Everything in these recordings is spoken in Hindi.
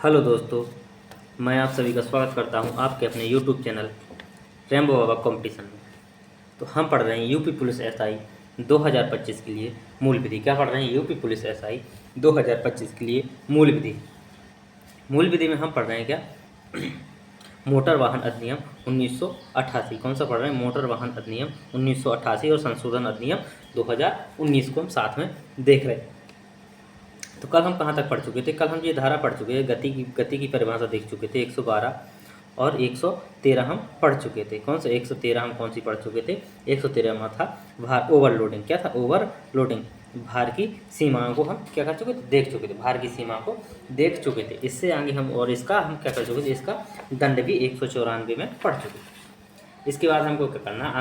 हेलो दोस्तों, मैं आप सभी का स्वागत करता हूं आपके अपने यूट्यूब चैनल रेम्बो बाबा कंपटीशन में। तो हम पढ़ रहे हैं यूपी पुलिस एसआई 2025 के लिए मूल विधि। क्या पढ़ रहे हैं? यूपी पुलिस एसआई 2025 के लिए मूल विधि। मूल विधि में हम पढ़ रहे हैं क्या? मोटर वाहन अधिनियम 1988। कौन सा पढ़ रहे हैं? मोटर वाहन अधिनियम 1988 और संशोधन अधिनियम 2019 को हम साथ में देख रहे हैं। तो कल हम कहाँ तक पढ़ चुके थे? कल हम ये धारा पढ़ चुके हैं, गति की परिभाषा देख चुके थे। 112 और 113 हम पढ़ चुके थे। कौन सा 113 हम कौन सी पढ़ चुके थे? 113 में था भार ओवरलोडिंग। क्या था? ओवरलोडिंग। भार की सीमाओं को हम क्या कर चुके थे? देख चुके थे। भार की सीमा को देख चुके थे। इससे आगे हम और इसका हम क्या कर चुके थे? इसका दंड भी 194 में पढ़ चुके थे। इसके बाद हमको क्या करना है?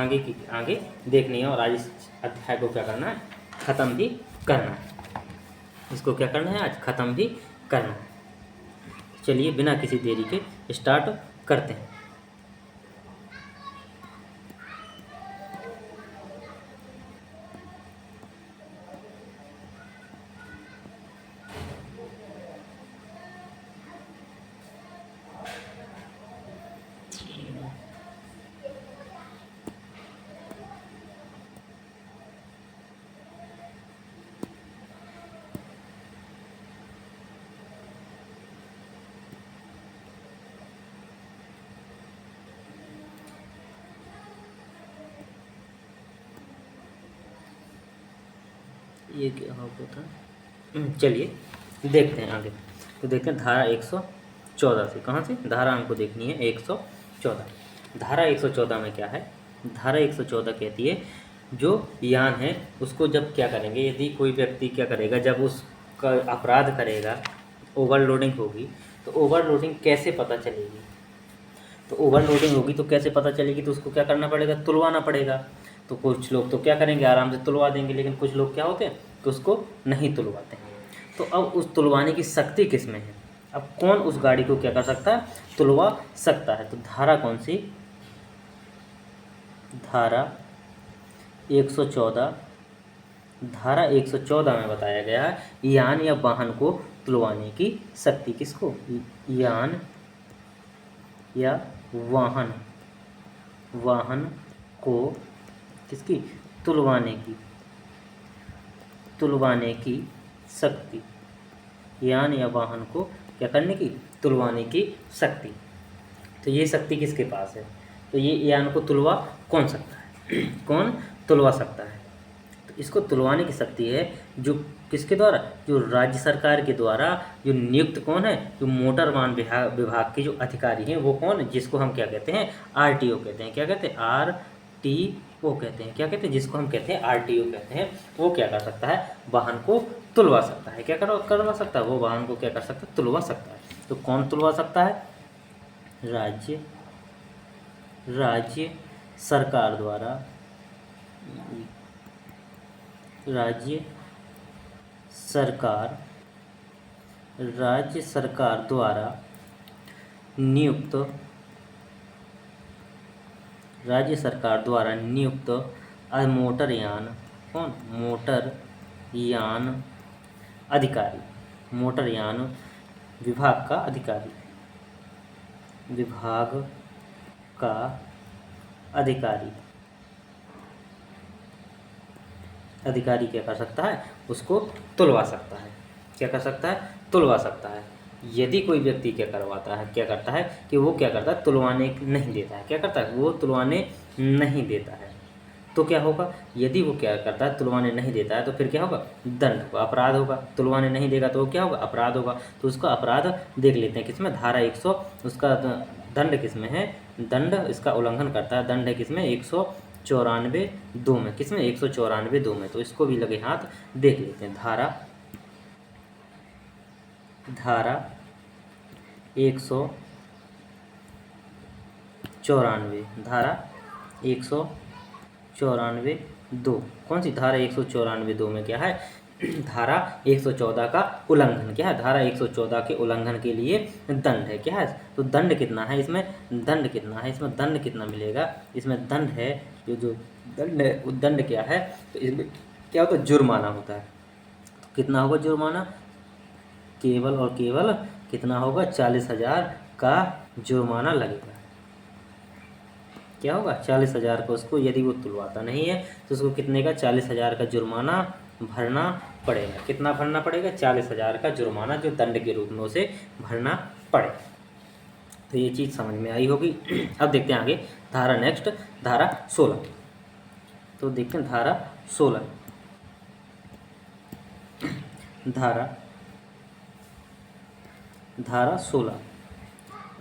आगे देखनी है और आज इस अध्याय को क्या करना है? ख़त्म भी करना है। इसको क्या करना है? आज ख़त्म भी करना है। चलिए बिना किसी देरी के स्टार्ट करते हैं। ये क्या हो गया था? चलिए देखते हैं आगे। तो देखते हैं धारा 114 से। कहाँ से? धारा हमको देखनी है 114। धारा 114 में क्या है? धारा 114 कहती है जो यान है उसको जब क्या करेंगे, यदि कोई व्यक्ति क्या करेगा, जब उसका अपराध करेगा, ओवरलोडिंग होगी, तो ओवरलोडिंग कैसे पता चलेगी? तो ओवरलोडिंग होगी तो कैसे पता चलेगी? तो उसको क्या करना पड़ेगा? तुलवाना पड़ेगा। तो कुछ लोग तो क्या करेंगे? आराम से तुलवा देंगे, लेकिन कुछ लोग क्या होते हैं कि उसको नहीं तुलवाते हैं। तो अब उस तुलवाने की शक्ति किस में है? अब कौन उस गाड़ी को क्या कर सकता है? तुलवा सकता है। तो धारा कौन सी? धारा 114। धारा 114 में बताया गया है यान या वाहन को तुलवाने की शक्ति किसको? यान या वाहन को किसकी? तुलवाने की शक्ति। यान या वाहन को क्या करने की? तुलवाने की शक्ति। तो ये शक्ति किसके पास है? तो ये यान को तुलवा कौन सकता है? कौन तुलवा सकता है? तो इसको तुलवाने की शक्ति है जो किसके द्वारा? जो राज्य सरकार के द्वारा जो नियुक्त कौन है? जो मोटर वाहन विभाग के जो अधिकारी हैं वो कौन है? जिसको हम क्या कहते हैं? आरटीओ कहते हैं। क्या कहते हैं? आरटीओ कहते हैं। क्या कहते हैं? जिसको हम कहते हैं आरटीओ कहते हैं। वो क्या कर सकता है? वाहन को तुलवा सकता है। क्या करवा सकता है? वो वाहन को क्या कर सकता है? तुलवा सकता है। तो कौन तुलवा सकता है? राज्य सरकार द्वारा राज्य सरकार द्वारा नियुक्त मोटरयान कौन? मोटरयान अधिकारी। मोटरयान विभाग का अधिकारी। अधिकारी क्या कर सकता है? उसको तुलवा सकता है। क्या कर सकता है? तुलवा सकता है। यदि कोई व्यक्ति क्या करता है कि वो क्या करता है? तुलवाने नहीं देता है। क्या करता है? वो तुलवाने नहीं देता है। तो क्या होगा? यदि वो क्या करता है? तुलवाने नहीं देता है तो फिर क्या होगा? दंड होगा, अपराध होगा। तुलवाने नहीं देगा तो क्या होगा? अपराध होगा। तो उसका अपराध देख लेते हैं किसमें? धारा 100। उसका दंड किसमें है? दंड इसका उल्लंघन करता है। दंड है किसमें? 194(2) में। किसमें? 194(2) में। तो इसको भी लगे हाथ देख लेते हैं। धारा 194। धारा 194(2). कौन सी? धारा 194(2) में क्या है? धारा 114 का उल्लंघन। क्या है? धारा 114 के उल्लंघन के लिए दंड है। क्या है? तो दंड कितना है इसमें? दंड कितना मिलेगा? इसमें दंड है जो दंड है वो दंड क्या है? तो इसमें क्या होता है? जुर्माना होता है। तो कितना होगा जुर्माना? केवल और केवल कितना होगा? 40,000 का जुर्माना लगेगा। क्या होगा? 40,000 का उसको, यदि वो तुलवाता नहीं है तो उसको कितने का? 40,000 का जुर्माना भरना पड़ेगा। कितना भरना पड़ेगा? 40,000 का जुर्माना, जो दंड के रूप में उसे भरना पड़ेगा। तो ये चीज़ समझ में आई होगी। अब देखते हैं आगे धारा नेक्स्ट, धारा 16। तो देखते हैं धारा 16, धारा 16,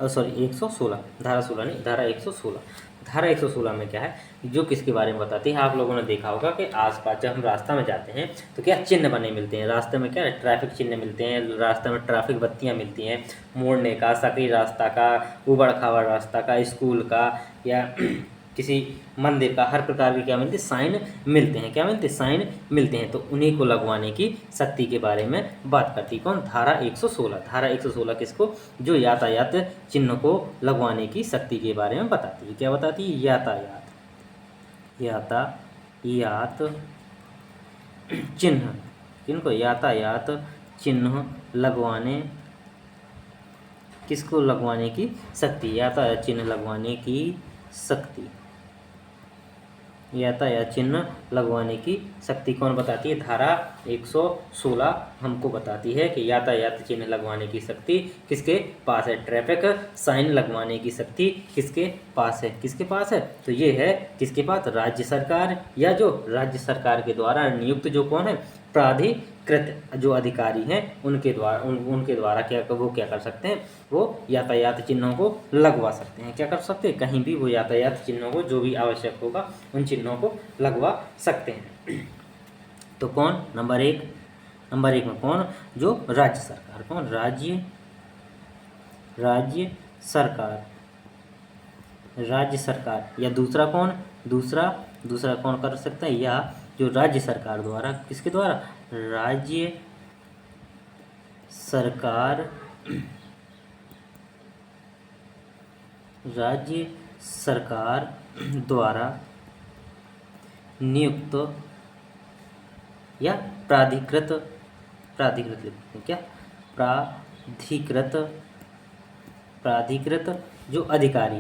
सॉरी 116, धारा 16 नहीं, धारा 116। धारा 116 में क्या है, जो किसके बारे में बताती है? आप लोगों ने देखा होगा कि आसपास जब हम रास्ता में जाते हैं तो क्या चिन्ह बने मिलते हैं। रास्ते में क्या है? ट्रैफिक चिन्ह मिलते हैं, रास्ते में ट्रैफिक बत्तियां मिलती हैं, मोड़ने का, सकरी रास्ता का, उबड़ खाबड़ रास्ता का, स्कूल का, या किसी मंदिर का, हर प्रकार के क्या मिलते हैं? साइन मिलते हैं। क्या मिलते हैं? साइन मिलते हैं। तो उन्हीं को लगवाने की शक्ति के बारे में बात करती है कौन? धारा 116। धारा 116 किसको? जो यातायात चिन्ह को लगवाने की शक्ति के बारे में बताती है। क्या बताती है? यातायात चिन्ह, किनको? यातायात चिन्ह लगवाने, किसको लगवाने की शक्ति? यातायात चिन्ह लगवाने की शक्ति। यातायात चिन्ह लगवाने की शक्ति कौन बताती है? धारा 116 हमको बताती है कि यातायात चिन्ह लगवाने की शक्ति किसके पास है? ट्रैफिक साइन लगवाने की शक्ति किसके पास है? किसके पास है? तो ये है किसके पास? राज्य सरकार, या जो राज्य सरकार के द्वारा नियुक्त जो कौन है? प्राधिकृत जो अधिकारी हैं उनके द्वारा क्या, वो क्या कर सकते हैं? वो यातायात चिन्हों को लगवा सकते हैं। क्या कर सकते हैं? कहीं भी वो यातायात चिन्हों को, जो भी आवश्यक होगा उन चिन्हों को लगवा सकते हैं। तो कौन? नंबर एक में कौन? जो राज्य सरकार। कौन? राज्य सरकार। या दूसरा कौन? दूसरा कौन कर सकता है? या जो राज्य सरकार द्वारा, किसके द्वारा? राज्य सरकार द्वारा नियुक्त या प्राधिकृत लिखते हैं क्या? प्राधिकृत जो अधिकारी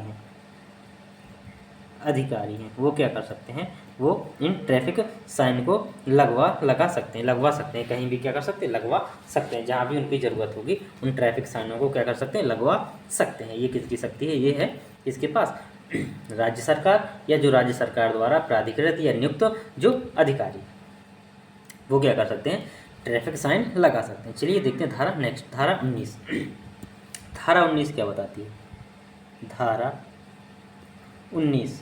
हैं वो क्या कर सकते हैं? वो इन ट्रैफिक साइन को लगवा सकते हैं। कहीं भी क्या कर सकते हैं? लगवा सकते हैं। जहाँ भी उनकी ज़रूरत होगी उन ट्रैफिक साइनों को क्या कर सकते हैं? लगवा सकते हैं। ये किसकी शक्ति है? ये है इसके पास राज्य सरकार, या जो राज्य सरकार द्वारा प्राधिकृत या नियुक्त जो अधिकारी, वो क्या कर सकते हैं? ट्रैफिक साइन लगा सकते हैं। चलिए देखते हैं धारा नेक्स्ट, धारा 19। धारा 19 क्या बताती है? धारा 19,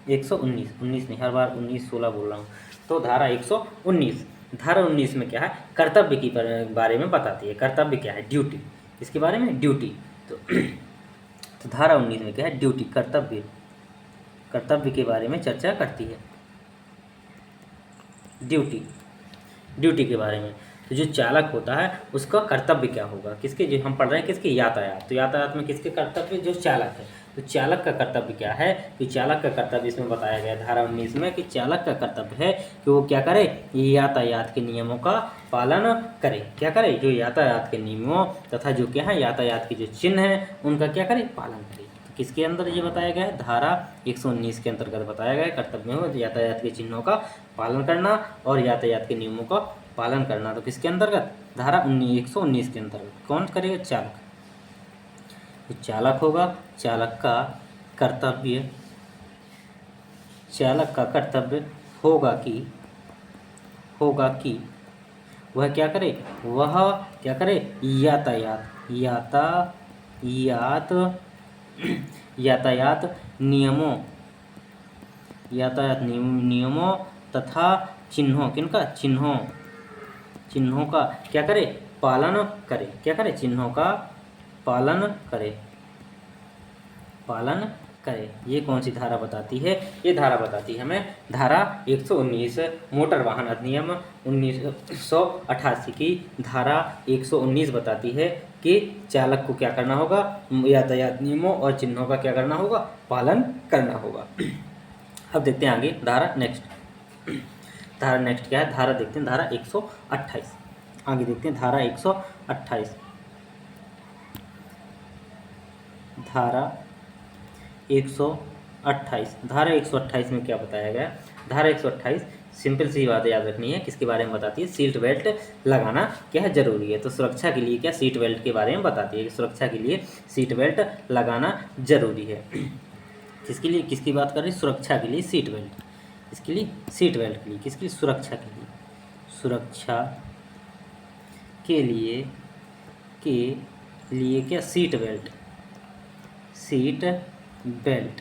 119 नहीं, हर बार 19-16 बोल रहा हूँ। तो धारा 119, धारा 19 में क्या है? कर्तव्य की बारे में बताती है। कर्तव्य क्या है? ड्यूटी। इसके बारे में ड्यूटी। तो धारा 19 में क्या है? ड्यूटी, कर्तव्य के बारे में चर्चा करती है। ड्यूटी के बारे में। तो जो चालक होता है उसका कर्तव्य क्या होगा? किसके? जो हम पढ़ रहे हैं किसके? यातायात। तो यातायात में किसके कर्तव्य? जो चालक है। तो चालक का कर्तव्य क्या है? कि चालक का कर्तव्य इसमें बताया गया धारा 19 में कि चालक का कर्तव्य है कि वो क्या करे? यातायात के नियमों का पालन करे। क्या करे? जो यातायात के नियमों तथा जो क्या है यातायात के जो चिन्ह हैं उनका क्या करे? पालन करे। तो किसके अंदर ये बताया गया है? धारा 119 के अंतर्गत बताया गया है। कर्तव्य हो यातायात के चिन्हों का पालन करना और यातायात के नियमों का पालन करना। तो किसके अंतर्गत? धारा 119 के अंतर्गत। कौन करेगा? चालक। तो चालक होगा, चालक का कर्तव्य होगा कि वह क्या करे? यातायात नियमों तथा चिन्हों, किनका? चिन्हों का क्या करे? पालन करे। क्या करे? चिन्हों का पालन करे। ये कौन सी धारा बताती है? ये धारा बताती है हमें धारा 119 मोटर वाहन अधिनियम 1988 की धारा 119 बताती है कि चालक को क्या करना होगा? यातायात नियमों और चिन्हों का क्या करना होगा? पालन करना होगा। अब देखते हैं आगे धारा नेक्स्ट क्या है? धारा देखते हैं धारा 128। आगे देखते हैं धारा 128। धारा 128, धारा 128 में क्या बताया गया? धारा 128 सिंपल सी बात याद रखनी है, किसके बारे में बताती है? सीट बेल्ट लगाना क्या है जरूरी है। तो सुरक्षा के लिए क्या सीट बेल्ट के बारे में बताती है कि सुरक्षा के लिए सीट बेल्ट लगाना जरूरी है। किसके लिए, किसकी बात कर रही है? सुरक्षा के लिए सीट बेल्ट, किसके लिए? सीट बेल्ट के लिए, किसकी? सुरक्षा के लिए, सुरक्षा के लिए क्या? Seat belt, seat belt,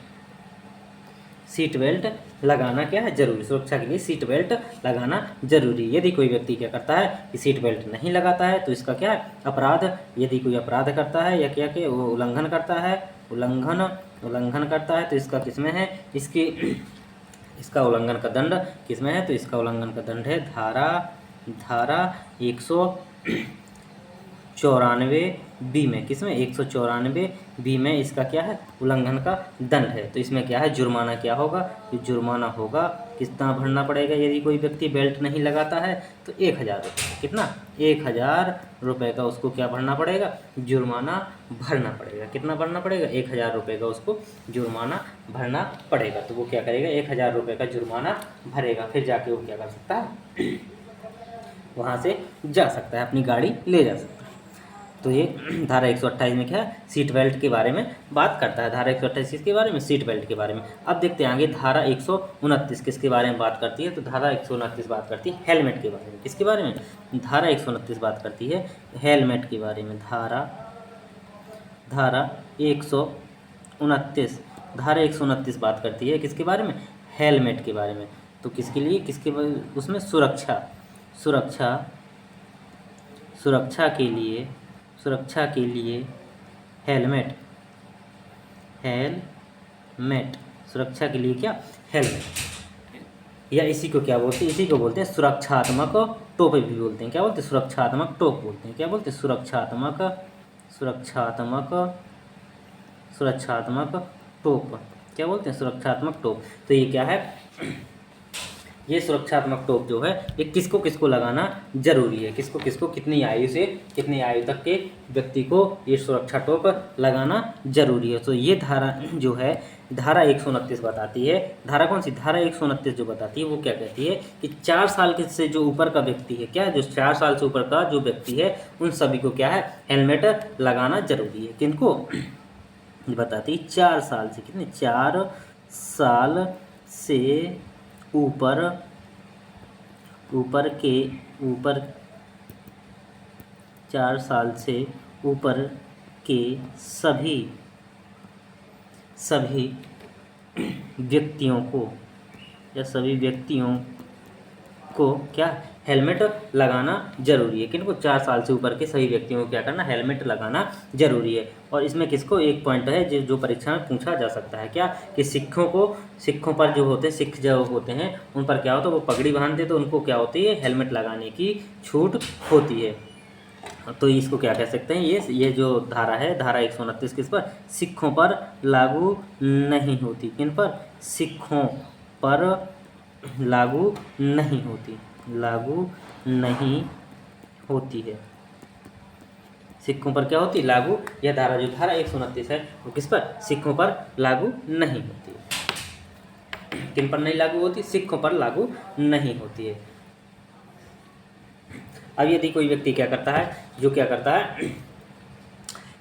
seat belt लगाना क्या है जरूरी। सुरक्षा के लिए सीट बेल्ट लगाना जरूरी। यदि कोई व्यक्ति क्या करता है कि सीट बेल्ट नहीं लगाता है तो इसका क्या है? अपराध। यदि कोई अपराध करता है या क्या कि वो उल्लंघन करता है, उल्लंघन करता है तो इसका किसमें है? इसका उल्लंघन का दंड किसमें है? तो इसका उल्लंघन का दंड है धारा 194 में। किसमें? 194 में इसका क्या है? उल्लंघन का दंड है। तो इसमें क्या है? जुर्माना क्या होगा? तो जुर्माना होगा, कितना भरना पड़ेगा? यदि कोई व्यक्ति बेल्ट नहीं लगाता है तो 1000 रुपये। कितना? 1000 रुपये का उसको क्या भरना पड़ेगा? जुर्माना भरना पड़ेगा। कितना भरना पड़ेगा? 1000 रुपये का उसको जुर्माना भरना पड़ेगा। तो वो क्या करेगा? 1000 रुपये का जुर्माना भरेगा, फिर जाके वो क्या कर सकता है? वहाँ से जा सकता है, अपनी गाड़ी ले जा सकता है। तो ये धारा 128 में क्या है? सीट बेल्ट के बारे में बात करता है। धारा 128 के बारे में, सीट बेल्ट के बारे में। अब देखते हैं आगे धारा 129 किसके बारे में बात करती है? तो धारा 129 बात करती है हेलमेट के बारे में। किसके बारे में? धारा 129 बात करती है हेलमेट के बारे में। धारा 129, धारा 129 बात करती है किसके बारे में? हेलमेट के बारे में। तो किसके लिए? उसमें सुरक्षा के लिए हेलमेट, सुरक्षा के लिए क्या? हेलमेट। या इसी को क्या बोलते हैं? इसी को बोलते हैं सुरक्षात्मक टोपी भी बोलते हैं। क्या बोलते हैं? सुरक्षात्मक टोप बोलते हैं। क्या बोलते हैं? सुरक्षात्मक टोप। क्या बोलते हैं? सुरक्षात्मक टोप। तो ये क्या है? ये सुरक्षात्मक टोप जो है ये किसको किसको लगाना जरूरी है? किसको किसको, कितनी आयु से कितनी आयु तक के व्यक्ति को ये सुरक्षा टोप लगाना जरूरी है? तो ये धारा जो है धारा 129 बताती है। धारा कौन सी? धारा 129 जो बताती है वो क्या कहती है कि 4 साल के से जो ऊपर का व्यक्ति है, क्या जो 4 साल से ऊपर का जो व्यक्ति है उन सभी को क्या है? हेलमेट लगाना जरूरी है। किनको बताती है? 4 साल से, कितने? 4 साल से ऊपर के 4 साल से ऊपर के सभी व्यक्तियों को क्या? हेलमेट लगाना जरूरी है। किनको? 4 साल से ऊपर के सभी व्यक्तियों को क्या करना? हेलमेट लगाना जरूरी है। और इसमें किसको? एक पॉइंट है जो परीक्षा में पूछा जा सकता है, क्या कि सिखों पर जो होते हैं, सिख जो होते हैं उन पर क्या होता है? वो पगड़ी बांधते तो उनको क्या होती है? हेलमेट लगाने की छूट होती है। तो इसको क्या कह सकते हैं? ये जो धारा है, धारा 129 किस पर? सिखों पर लागू नहीं होती। किन पर? सिखों पर लागू नहीं होती है। सिखों पर क्या होती? लागू। यह धारा जो धारा 129 है वो किस पर? सिखों पर लागू नहीं होती है। किन पर नहीं लागू होती? सिखों पर लागू नहीं होती है। अब यदि कोई व्यक्ति क्या करता है?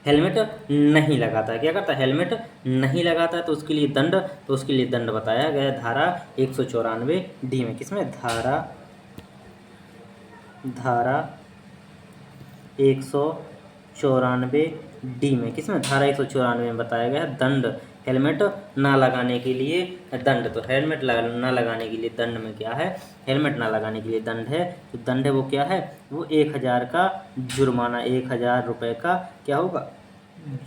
हेलमेट नहीं लगाता है। क्या करता है? हेलमेट नहीं लगाता है तो उसके लिए दंड बताया गया धारा 194D में। किसमें? धारा 194D में। किसमें? धारा 194 में बताया गया दंड, हेलमेट ना लगाने के लिए दंड। तो हेलमेट ना लगाने के लिए दंड में क्या है? हेलमेट ना लगाने के लिए दंड है। तो दंड है वो क्या है? वो 1000 का जुर्माना, 1000 रुपये का क्या होगा?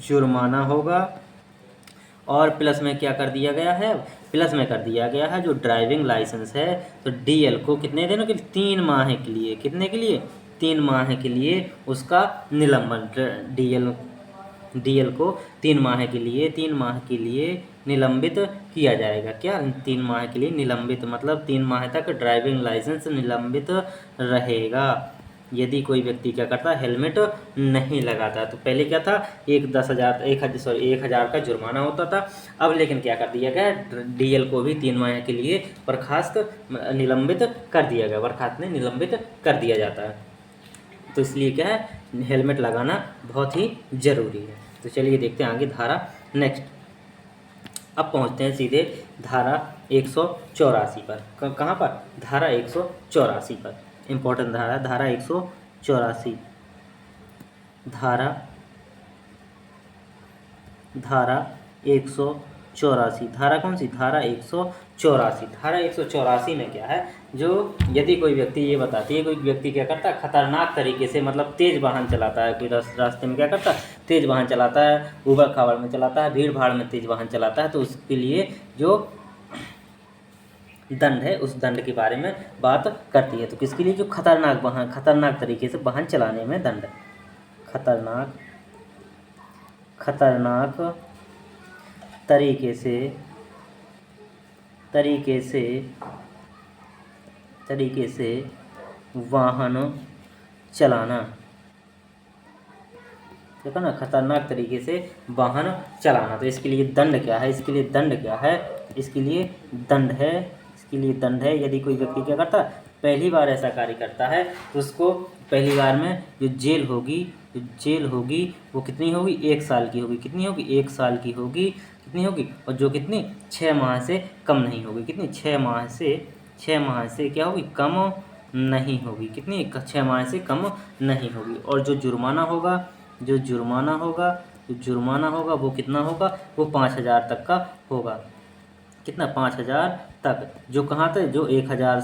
जुर्माना होगा। और प्लस में क्या कर दिया गया है? प्लस में कर दिया गया है जो ड्राइविंग लाइसेंस है तो DL को कितने दिनों के लिए? 3 माह के लिए। कितने के लिए? 3 माह के लिए उसका निलंबन। DL को 3 माह के लिए निलंबित किया जाएगा। क्या? 3 माह के लिए निलंबित, मतलब 3 माह तक ड्राइविंग लाइसेंस निलंबित रहेगा। यदि कोई व्यक्ति क्या करता है, हेलमेट नहीं लगाता है। तो पहले क्या था, 1,000 का जुर्माना होता था। अब लेकिन क्या कर दिया गया, डीएल को भी 3 माह के लिए निलंबित कर दिया गया, बर्खास्त में निलंबित कर दिया जाता है। तो इसलिए क्या है, हेलमेट लगाना बहुत ही ज़रूरी है। तो चलिए देखते हैं आगे धारा नेक्स्ट। अब पहुंचते हैं सीधे धारा 184 पर। कहाँ पर, धारा 184 पर। इम्पोर्टेंट धारा, धारा 184। धारा 184, धारा कौन सी, धारा 184। धारा 184 में क्या है, जो यदि कोई व्यक्ति, ये बताती है कोई व्यक्ति क्या करता है, खतरनाक तरीके से मतलब तेज़ वाहन चलाता है, कोई रास्ते में क्या करता है, तेज़ वाहन चलाता है, ऊबड़ खाबड़ में चलाता है, भीड़ भाड़ में तेज़ वाहन चलाता है, तो उसके लिए जो दंड है, उस दंड के बारे में बात करती है। तो किसके लिए, जो खतरनाक तरीके से वाहन चलाने में दंड, खतरनाक तरीके से वाहन चलाना, देखो ना, खतरनाक तरीके से वाहन चलाना। तो इसके लिए दंड क्या है, इसके लिए दंड है, यदि कोई व्यक्ति क्या करता है, पहली बार ऐसा कार्य करता है, तो उसको पहली बार में जो जेल होगी वो कितनी होगी, 1 साल की होगी। कितनी होगी, 1 साल की होगी। कितनी होगी, और जो कितनी, 6 माह से कम नहीं होगी। कितनी, 6 माह से क्या होगी, कम नहीं होगी। कितनी, 6 माह से कम नहीं होगी। और जो जुर्माना होगा वो कितना होगा, वो 5,000 तक का होगा। कितना, 5,000 तक। जो कहाँ तक, जो 1,000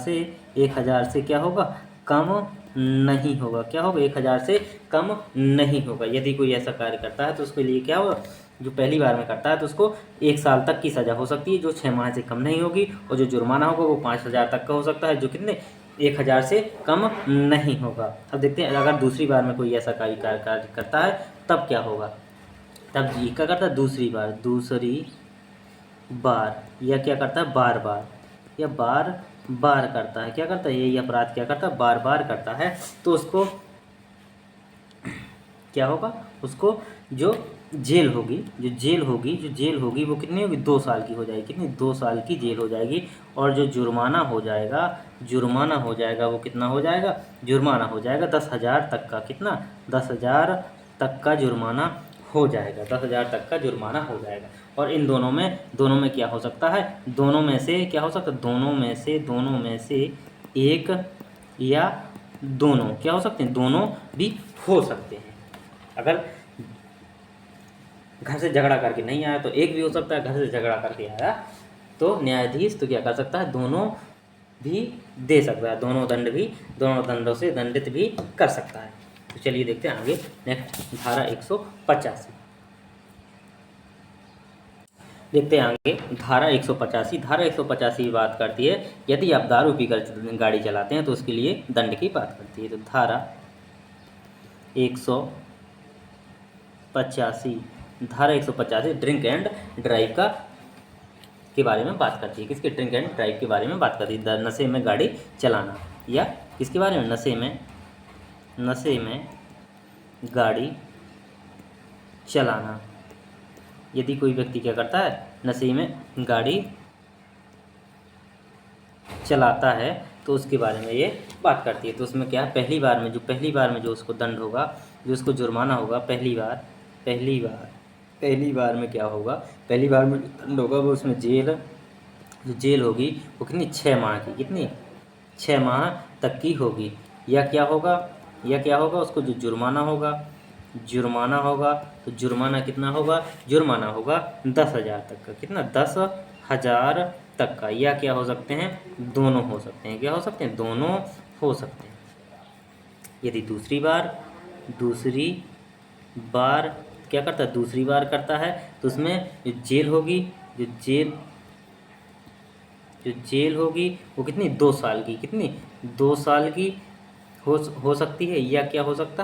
से क्या होगा, कम नहीं होगा। क्या होगा, 1,000 से कम नहीं होगा। यदि कोई ऐसा कार्य करता है तो उसके लिए क्या होगा, जो पहली बार में करता है तो उसको 1 साल तक की सज़ा हो सकती है, जो 6 माह से कम नहीं होगी। और जो जुर्माना होगा वो 5,000 तक का हो सकता है, जो कितने, 1,000 से कम नहीं होगा। अब देखते हैं, अगर दूसरी बार में कोई ऐसा कार्य करता है तब क्या होगा। तब ये क्या करता है, दूसरी बार या क्या करता है, बार करता है। क्या करता है, ये अपराध क्या करता है, बार करता है। तो उसको क्या होगा, उसको जो जेल होगी वो कितनी होगी, 2 साल की हो जाएगी। कितनी, 2 साल की जेल हो जाएगी। और जो जुर्माना हो जाएगा वो कितना हो जाएगा, जुर्माना हो जाएगा 10,000 तक का। कितना, 10,000 तक का जुर्माना हो जाएगा। 10,000 तक का जुर्माना हो जाएगा। और इन दोनों में क्या हो सकता है, दोनों में से क्या हो सकता है, दोनों में से एक या दोनों क्या हो सकते हैं, दोनों भी हो सकते हैं। अगर घर से झगड़ा करके नहीं आया तो एक भी हो सकता है, घर से झगड़ा करके आया तो न्यायाधीश तो क्या कर सकता है, दोनों भी दे सकता है, दोनों दंडों से दंडित भी कर सकता है। तो चलिए देखते हैं आगे नेक्स्ट धारा 185। देखते हैं आगे धारा 185। धारा 185 बात करती है, यदि आप दारू पीकर गाड़ी चलाते हैं तो उसके लिए दंड की बात करती है। तो धारा 185 ड्रिंक एंड ड्राइव के बारे में बात करती है। किसके, ड्रिंक एंड ड्राइव के बारे में बात करती है, नशे में गाड़ी चलाना। या किसके बारे में, नशे में गाड़ी चलाना। यदि कोई व्यक्ति क्या करता है, नशे में गाड़ी चलाता है तो उसके बारे में ये बात करती है। तो उसमें क्या है, पहली बार में जो उसको दंड होगा, जो उसको जुर्माना होगा, पहली बार में क्या होगा, पहली बार में दंड होगा वो उसमें जो जेल होगी वो कितनी, 6 माह की। कितनी, 6 माह तक की होगी। या क्या होगा, उसको जो जुर्माना होगा तो जुर्माना कितना होगा, जुर्माना होगा 10,000 तक का। कितना, 10,000 तक का। या क्या हो सकते हैं, दोनों हो सकते हैं। क्या हो सकते हैं, दोनों हो सकते हैं। यदि दूसरी बार क्या करता है, दूसरी बार करता है तो उसमें जो जेल होगी वो कितनी, 2 साल की। कितनी, 2 साल की हो सकती है। या क्या हो सकता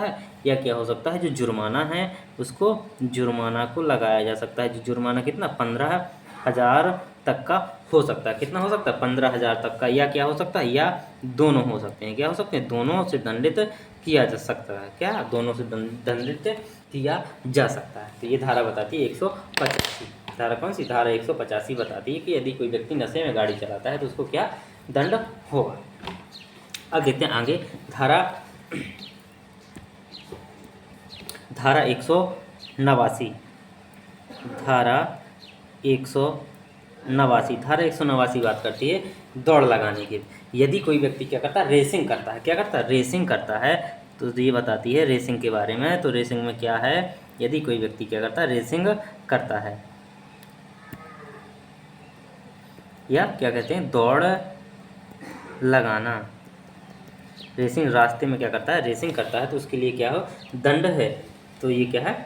है, जो जुर्माना है उसको, जुर्माना को लगाया जा सकता है। जो जुर्माना कितना, 15,000 तक का हो सकता है। कितना हो सकता है, 15,000 तक का। या क्या हो सकता है, या दोनों हो सकते हैं। क्या हो सकते हैं, दोनों से दंडित किया जा सकता है। क्या? दोनों से दंडित किया जा सकता है। तो ये धारा बताती है 185। धारा कौन सी? धारा 185 बताती है कि यदि कोई व्यक्ति नशे में गाड़ी चलाता है तो उसको क्या दंड होगा। अब देखते हैं आगे धारा 189। धारा 189 बात करती है दौड़ लगाने की। यदि कोई व्यक्ति क्या करता है? रेसिंग करता है। क्या करता है? रेसिंग करता है। तो ये बताती है रेसिंग के बारे में। तो रेसिंग में क्या है? यदि कोई व्यक्ति क्या करता है? रेसिंग करता है या क्या कहते हैं? दौड़ लगाना। रेसिंग रास्ते में क्या करता है? रेसिंग करता है तो उसके लिए क्या हो? दंड है। तो ये क्या है?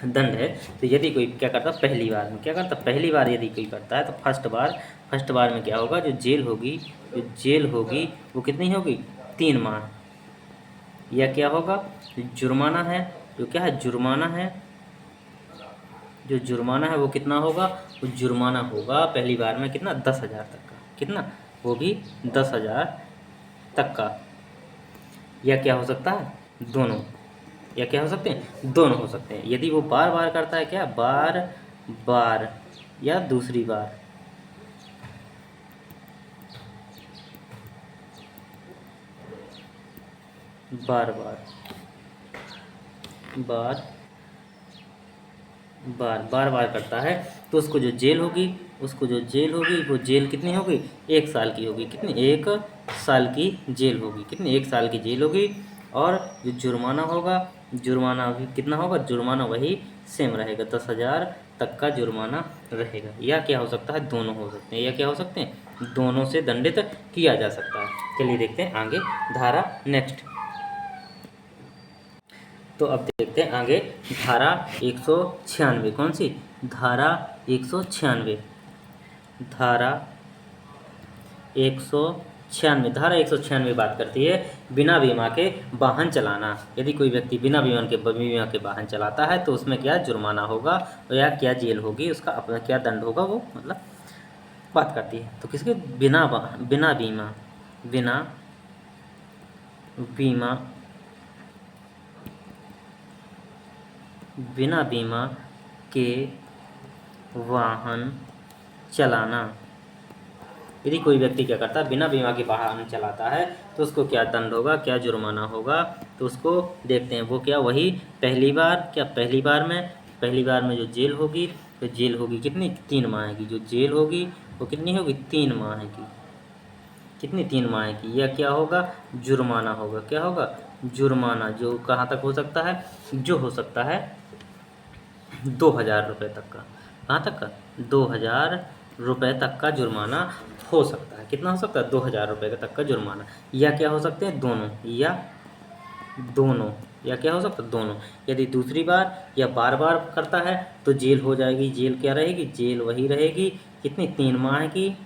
दंड है। तो यदि कोई क्या करता है? पहली बार में क्या करता है? पहली बार यदि कोई करता है तो फर्स्ट बार में क्या होगा? जो जेल होगी वो कितनी होगी? 3 माह। या क्या होगा? जो जुर्माना है, जो क्या है? जुर्माना है। जो जुर्माना है वो कितना होगा? वो जुर्माना होगा पहली बार में कितना? 10,000 तक का। कितना? वो भी 10,000 तक का। या क्या हो सकता है? दोनों। या क्या हो सकते हैं? दोनों हो सकते हैं। यदि वो बार बार करता है, क्या? बार बार या दूसरी बार। बार बार बार बार बार करता है तो उसको जो जेल होगी वो जेल कितनी होगी? 1 साल की होगी। कितनी? 1 साल की जेल होगी। कितनी? 1 साल की जेल होगी। और जो जुर्माना होगा, जुर्माना भी कितना होगा? जुर्माना वही सेम रहेगा, 10,000 तक का जुर्माना रहेगा। या क्या हो सकता है? दोनों हो सकते हैं। या क्या हो सकते हैं? दोनों से दंडित किया जा सकता है। चलिए देखते हैं आगे धारा नेक्स्ट। तो अब देखते हैं आगे धारा 196। कौन सी? धारा 196। धारा 196 बात करती है बिना बीमा के वाहन चलाना। यदि कोई व्यक्ति बिना बीमा के वाहन चलाता है तो उसमें क्या जुर्माना होगा या क्या जेल होगी, उसका अपना क्या दंड होगा, वो मतलब बात करती है। तो किसके? बिना बीमा के वाहन चलाना। यदि कोई व्यक्ति क्या करता है? बिना बीमा के वाहन चलाता है तो उसको क्या दंड होगा, क्या जुर्माना होगा? तो उसको देखते हैं। वो क्या? वही पहली बार में जो जेल होगी, तो जेल होगी कितनी? 3 माह की। जो जेल होगी वो कितनी होगी? 3 माह की। कितनी? 3 माह की। या क्या होगा? जुर्माना होगा। क्या होगा? जुर्माना। जो कहाँ तक हो सकता है? जो हो सकता है 2,000 रुपये तक का। कहाँ तक का? 2,000 रुपये तक का जुर्माना हो सकता है। कितना हो सकता है? 2,000 रुपये तक का जुर्माना। या क्या हो सकते हैं? दोनों। या क्या हो सकता है? दोनों। यदि दूसरी बार या बार बार करता है तो जेल हो जाएगी। जेल क्या रहेगी? जेल वही रहेगी। कितनी? 3 माह की।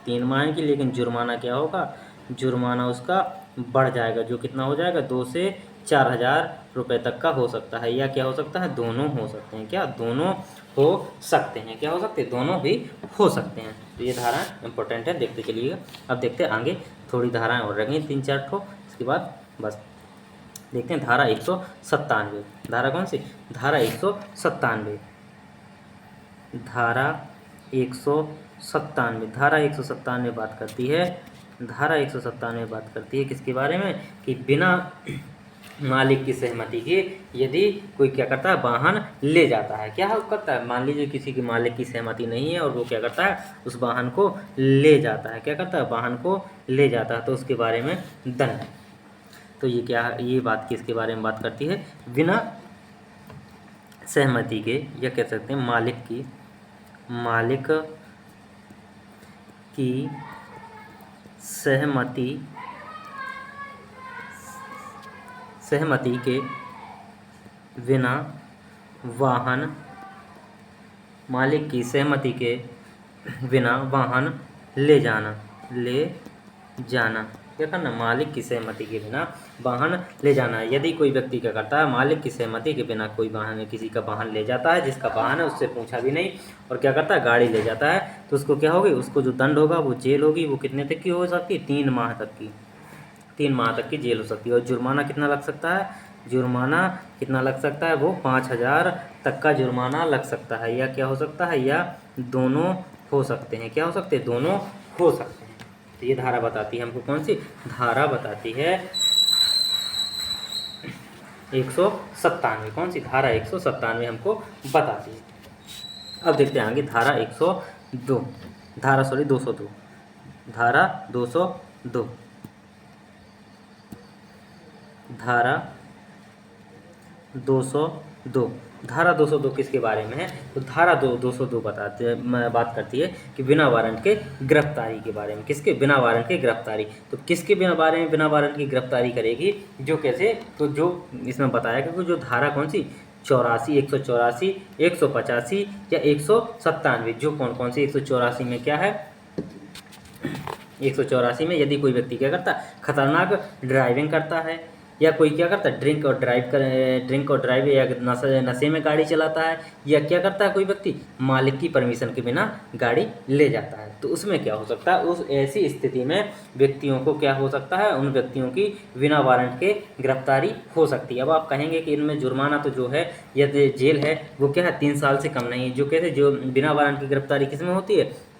3 माह की। लेकिन जुर्माना क्या होगा? जुर्माना उसका बढ़ जाएगा। जो कितना हो जाएगा? 2 से 4,000 रुपये तक का हो सकता है। या क्या हो सकता है? दोनों हो सकते हैं। क्या? दोनों हो सकते हैं। क्या हो सकते हैं? दोनों भी हो सकते हैं। तो ये धारा इंपॉर्टेंट है, देखते चलिएगा। अब देखते हैं आगे थोड़ी धाराएं और रहेंगी 3-4 ठो। इसके बाद बस देखते हैं धारा 197। धारा कौन सी? धारा 197। धारा 197। धारा 197 बात करती है। धारा 197 बात करती है किसके बारे में? कि बिना मालिक की सहमति के यदि कोई क्या करता है? वाहन ले जाता है। क्या करता है? मान लीजिए किसी की मालिक की सहमति नहीं है और वो क्या करता है? उस वाहन को ले जाता है। क्या करता है? वाहन को ले जाता है। तो उसके बारे में दंड। तो ये क्या? ये बात किसके बारे में बात करती है? बिना सहमति के, या कह सकते हैं मालिक की सहमति के बिना वाहन, मालिक की सहमति के बिना वाहन ले जाना। क्या करना? मालिक की सहमति के बिना वाहन ले जाना। यदि कोई व्यक्ति क्या करता है? मालिक की सहमति के बिना कोई वाहन, किसी का वाहन ले जाता है, जिसका वाहन है उससे पूछा भी नहीं, और क्या करता है? गाड़ी ले जाता है, तो उसको क्या होगी? उसको जो दंड होगा वो जेल होगी। वो कितने तक की हो सकती है? 3 माह तक की। 3 माह तक की जेल हो सकती है। और जुर्माना कितना लग सकता है? जुर्माना कितना लग सकता है? वो 5,000 तक का जुर्माना लग सकता है, या क्या हो सकता है, या दोनों हो सकते हैं। क्या हो सकते हैं? दोनों हो सकते हैं। तो ये धारा बताती है हमको, कौन सी धारा बताती है? 197। कौन सी धारा? 197 हमको बताती है। अब देखते हैं आगे, धारा 102, धारा 202, धारा 202, धारा 202, धारा 202 किसके बारे में है? तो धारा 202 बात करती है कि बिना वारंट के गिरफ्तारी के बारे में। किसके? बिना वारंट के गिरफ्तारी। तो किसके बारे में बिना वारंट की गिरफ्तारी करेगी? जो कैसे? तो जो इसमें बताया कि जो धारा कौन सी 84, 184, 185 या 197, जो कौन सी 184 में क्या है? 184 में यदि कोई व्यक्ति क्या करता है? खतरनाक ड्राइविंग करता है, या कोई क्या करता है? ड्रिंक और ड्राइव या नशे में गाड़ी चलाता है, या क्या करता है कोई व्यक्ति? मालिक की परमिशन के बिना गाड़ी ले जाता है। तो उसमें क्या हो सकता है? उस ऐसी स्थिति में व्यक्तियों को क्या हो सकता है? उन व्यक्तियों की बिना वारंट के गिरफ्तारी हो सकती है। अब आप कहेंगे कि इनमें जुर्माना तो जो है या जेल है वो क्या है? 3 साल से कम नहीं है। जो कहते जो बिना वारंट की गिरफ्तारी किसमें होती है?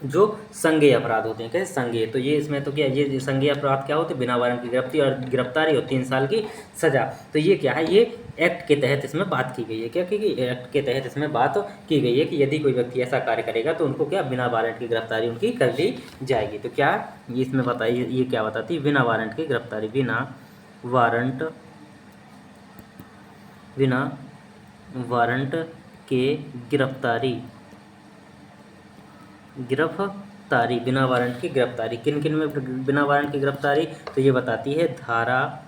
जो संज्ञेय अपराध होते हैं। कैसे? संज्ञेय। तो ये इसमें तो क्या, ये संज्ञेय अपराध क्या होते हैं? बिना वारंट की गिरफ्तारी और 3 साल की सजा। तो ये क्या है? ये एक्ट के तहत इसमें बात की गई है। क्या की गई? एक्ट के तहत इसमें बात की गई है कि यदि कोई व्यक्ति ऐसा कार्य करेगा तो उनको क्या बिना वारंट की गिरफ्तारी उनकी कर ली जाएगी। तो क्या ये इसमें बताइए, ये क्या बताती है? बिना वारंट की गिरफ्तारी, बिना वारंट के गिरफ्तारी, बिना वारंट की गिरफ्तारी किन किन में बिना वारंट की गिरफ्तारी? तो ये बताती है धारा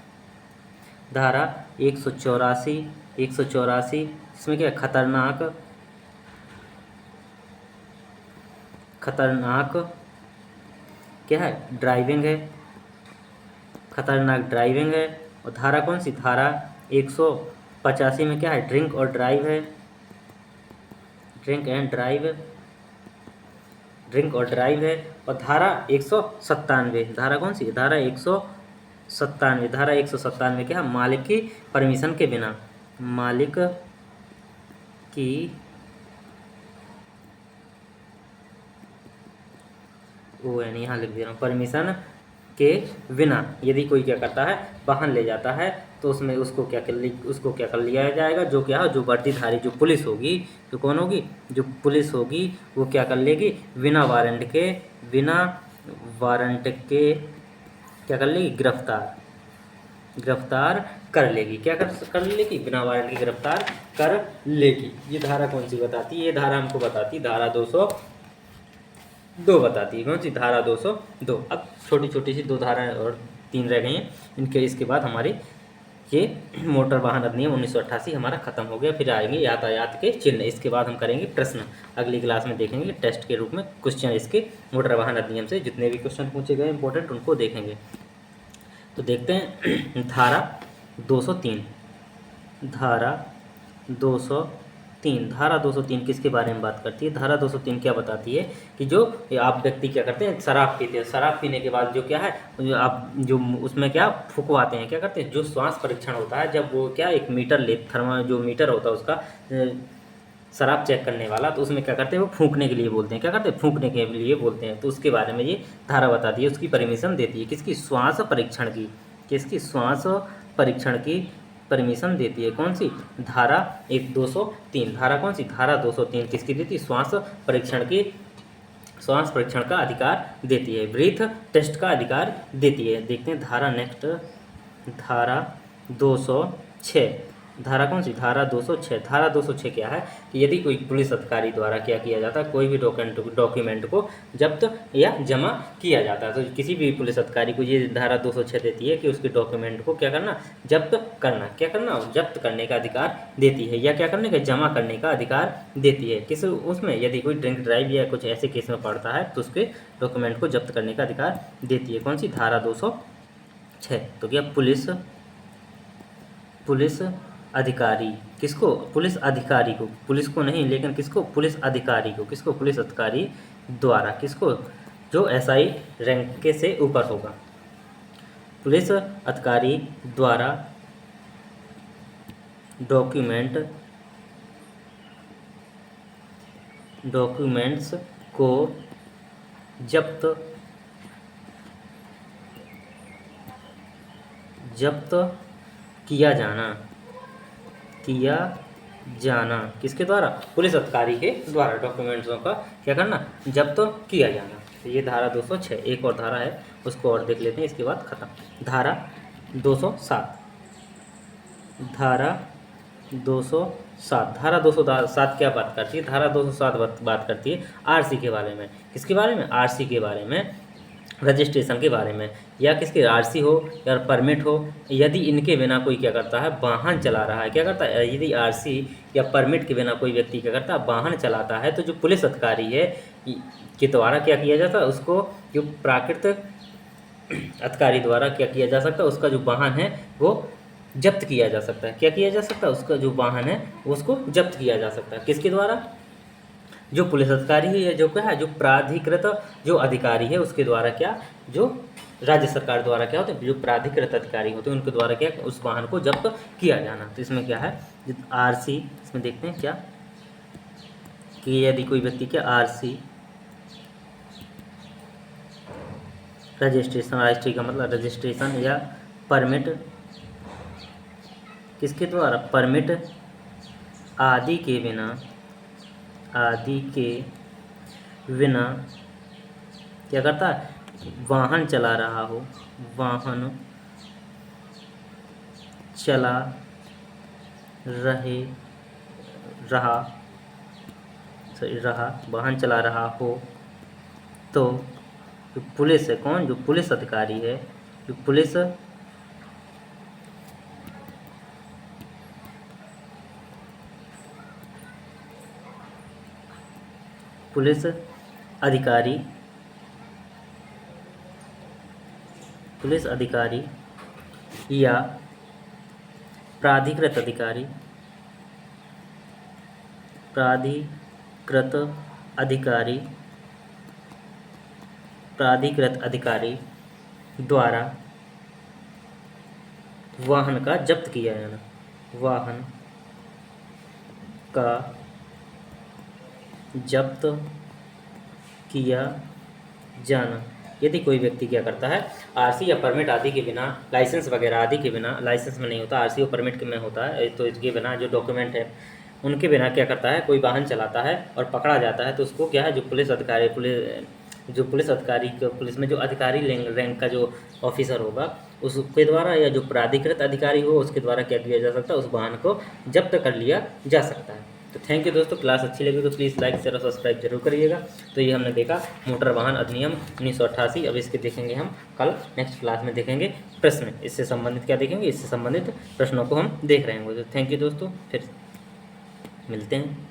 184, इसमें क्या है? खतरनाक क्या है? ड्राइविंग है, खतरनाक ड्राइविंग है। और धारा कौन सी? धारा 185 में क्या है? ड्रिंक और ड्राइव है, ड्रिंक और ड्राइव है। और धारा 197, धारा कौन सी? धारा 197, धारा 197 क्या है? मालिक की परमिशन के बिना, मालिक की वो है नहीं, यहाँ लिख दे रहा हूँ, परमिशन के बिना यदि कोई क्या करता है? वाहन ले जाता है, तो उसमें उसको क्या कर लिया जाएगा? जो क्या है? जो वर्दीधारी जो पुलिस होगी, तो कौन होगी? जो पुलिस होगी वो क्या कर लेगी? बिना वारंट के क्या कर लेगी? गिरफ्तार कर लेगी। क्या कर लेगी? बिना वारंट की गिरफ्तार कर लेगी। ये धारा कौन सी बताती है? ये धारा हमको बताती धारा 202 बताती है। कौन सी? धारा 202। अब छोटी छोटी सी 2 धाराएं और 3 रह गई हैं। इसके बाद हमारी ये मोटर वाहन अधिनियम 1988 हमारा खत्म हो गया। फिर आएंगे यातायात के चिन्ह। इसके बाद हम करेंगे प्रश्न, अगली क्लास में देखेंगे टेस्ट के रूप में क्वेश्चन इसके मोटर वाहन अधिनियम से जितने भी क्वेश्चन पूछे गए इंपॉर्टेंट उनको देखेंगे। तो देखते हैं धारा 203, धारा 203 किसके बारे में बात करती है? धारा 203 क्या बताती है कि जो आप व्यक्ति क्या करते हैं? शराब पीते हैं, शराब पीने के बाद जो क्या है, आप जो उसमें क्या फुकवाते हैं, क्या करते हैं? जो श्वास परीक्षण होता है, जब वो क्या एक मीटर जो मीटर होता है उसका शराब चेक करने वाला, तो उसमें क्या करते हैं? वो फूंकने के लिए बोलते हैं। क्या करते हैं? फूंकने के लिए बोलते हैं। तो उसके बारे में ये धारा बताती है, उसकी परमिशन देती है। किसकी? श्वास परीक्षण की। किसकी? श्वास परीक्षण की परमिशन देती है। कौन सी? धारा 203। धारा कौन सी? धारा 203 किसकी देती है? श्वास परीक्षण का अधिकार देती है, ब्रीथ टेस्ट का अधिकार देती है। देखते हैं धारा नेक्स्ट, धारा 206। धारा कौन सी? धारा 206। धारा 206 क्या है कि यदि कोई पुलिस अधिकारी द्वारा क्या किया जाता है? कोई भी डॉक्यूमेंट को जब्त या जमा किया जाता है, तो किसी भी पुलिस अधिकारी को ये धारा 206 देती है कि उसके डॉक्यूमेंट को क्या करना? जब्त करना। क्या करना? जब्त करने का अधिकार देती है, या क्या करने का? जमा करने का अधिकार देती है। किस उसमें? यदि कोई ड्रिंक ड्राइव या कुछ ऐसे केस में पड़ता है तो उसके डॉक्यूमेंट को जब्त करने का अधिकार देती है। कौन सी? धारा 206। तो क्या पुलिस अधिकारी किसको? पुलिस अधिकारी को, पुलिस को नहीं लेकिन किसको? पुलिस अधिकारी को। किसको? पुलिस अधिकारी द्वारा। किसको? जो एसआई रैंक के से ऊपर होगा, पुलिस अधिकारी द्वारा डॉक्यूमेंट्स को जब्त किया जाना किसके द्वारा? पुलिस अधिकारी के द्वारा डॉक्यूमेंट्सों का क्या करना? जब्त किया जाना। तो ये धारा 206। एक और धारा है, उसको और देख लेते हैं, इसके बाद खत्म। धारा 207 धारा 207 क्या बात करती है? धारा 207 बात करती है आरसी के बारे में। किसके बारे में? आरसी के बारे में, रजिस्ट्रेशन के बारे में, या किसके आरसी हो या परमिट हो, यदि इनके बिना कोई क्या करता है? वाहन चला रहा है। क्या करता है? यदि आरसी या परमिट के बिना कोई व्यक्ति क्या करता है? वाहन चलाता है, तो जो पुलिस अधिकारी है के द्वारा क्या किया जाता है? उसको जो प्राकृतिक अधिकारी द्वारा क्या किया जा सकता है? उसका जो वाहन है वो जब्त किया जा सकता है। क्या किया जा सकता है? उसका जो वाहन है उसको जब्त किया जा सकता है। किसके द्वारा? जो पुलिस अधिकारी है या जो क्या है? जो प्राधिकृत जो अधिकारी है उसके द्वारा क्या? जो राज्य सरकार द्वारा क्या होते हैं? जो प्राधिकृत अधिकारी होते हैं उनके द्वारा क्या? उस वाहन को जब्त किया जाना। तो इसमें क्या है? आरसी, इसमें देखते हैं क्या कि यदि कोई व्यक्ति क्या आरसी रजिस्ट्रेशन, रजिस्ट्री का मतलब रजिस्ट्रेशन या परमिट किसके द्वारा? परमिट आदि के बिना क्या करता है? वाहन चला रहा हो, वाहन चला रहा हो तो जो पुलिस है, कौन? जो पुलिस अधिकारी है, जो पुलिस अधिकारी या प्राधिकृत अधिकारी द्वारा वाहन का जब्त किया जाना। वाहन का जब्त किया जाना। यदि कोई व्यक्ति क्या करता है? आरसी या परमिट आदि के बिना, लाइसेंस वगैरह आदि के बिना, लाइसेंस में नहीं होता, आरसी और परमिट के में होता है, तो इसके बिना जो डॉक्यूमेंट है उनके बिना क्या करता है? कोई वाहन चलाता है और पकड़ा जाता है, तो उसको क्या है? जो पुलिस अधिकारी पुलिस में जो अधिकारी रैंक का जो ऑफिसर होगा उसके द्वारा, या जो प्राधिकृत अधिकारी हो उसके द्वारा क्या किया जा सकता है? उस वाहन को जब्त कर लिया जा सकता है। तो थैंक यू दोस्तों। क्लास अच्छी लगी तो प्लीज़ लाइक शेयर और सब्सक्राइब जरूर करिएगा। तो ये हमने देखा मोटर वाहन अधिनियम 1988। अब इसके देखेंगे हम कल नेक्स्ट क्लास में देखेंगे प्रश्न। इससे संबंधित क्या देखेंगे? इससे संबंधित प्रश्नों को हम देख रहे होंगे। तो थैंक यू दोस्तों, फिर मिलते हैं।